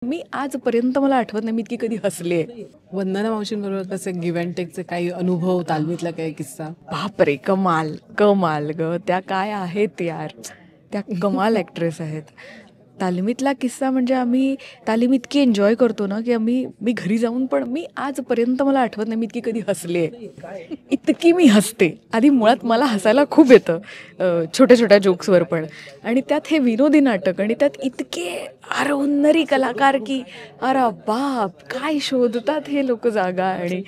मी आजपर्यंत मला आठवत नाही मी इतकी कधी हसले. वंदना मावशींबरोबर कसे गिव्ह अँड टेकचे काही अनुभव, तालमीतला काही किस्सा? बापरे, कमाल कमाल ग, त्या काय आहेत यार, त्या कमाल ॲक्ट्रेस आहेत. तालमीतला किस्सा म्हणजे आम्ही तालीम इतकी एन्जॉय करतो ना की मी घरी जाऊन पण मी आजपर्यंत मला आठवत नाही मी इतकी कधी हसले. इतकी मी हसते. आधी मुळात मला हसायला खूप येतं छोट्या छोट्या जोक्सवर पण, आणि त्यात हे विनोदी नाटक आणि त्यात इतके आरहुन्नरी कलाकार की अरे बाप, काय शोधतात हे लोक जागा, आणि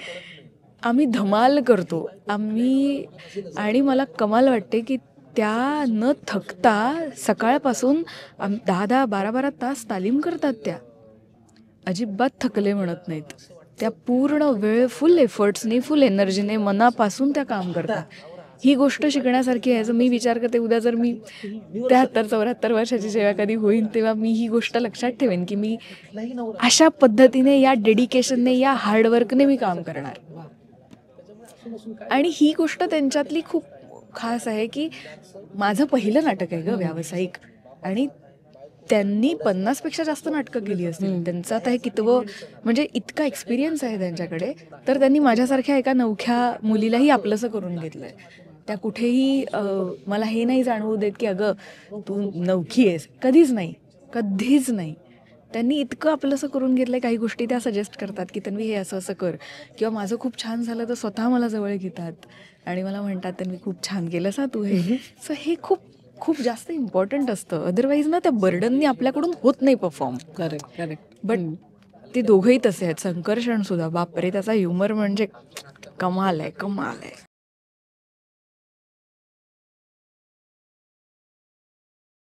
आम्ही धमाल करतो आम्ही. आणि मला कमाल वाटते की त्या न थकता सकाळपासून 10-10, 12-12 तास तालीम करतात. त्या अजिबात थकले म्हणत नाहीत. त्या पूर्ण वेळ फुल एफर्ट्सने, फुल एनर्जीने, मनापासून त्या काम करतात. ही गोष्ट शिकण्यासारखी आहे. मी विचार करते उद्या जर मी 73-74 वर्षाची जेव्हा कधी होईन तेव्हा मी ही गोष्ट लक्षात ठेवेन की मी अशा पद्धतीने, या डेडिकेशनने, या हार्डवर्कने मी काम करणार. आणि ही गोष्ट त्यांच्यातली खूप खास आहे की माझं पहिलं नाटक आहे ग व्यावसायिक, आणि त्यांनी 50पेक्षा जास्त नाटकं केली असतील. त्यांचं आता हे कितवं, म्हणजे इतका एक्सपिरियन्स आहे त्यांच्याकडे. तर त्यांनी माझ्यासारख्या एका नवख्या मुलीलाही आपलंसं करून घेतलंय. त्या कुठेही मला हे नाही जाणवू देत की अगं तू नवखी आहेस, कधीच नाही, कधीच नाही. त्यांनी इतकं आपलंसं करून घेतलंय. काही गोष्टी त्या सजेस्ट करतात की त्यांनी हे असं असं कर, किंवा माझं खूप छान झालं तर स्वतः मला जवळ घेतात आणि मला म्हणतात त्यांनी खूप छान केलंस हा तू हे. सो हे खूप खूप जास्त इम्पॉर्टंट असतं. अदरवाईज ना त्या बर्डननी आपल्याकडून होत नाही परफॉर्म. Correct correct. बट ते दोघंही तसे आहेत. संकर्षण सुद्धा बापरे, त्याचा ह्युमर म्हणजे कमाल आहे, कमाल आहे.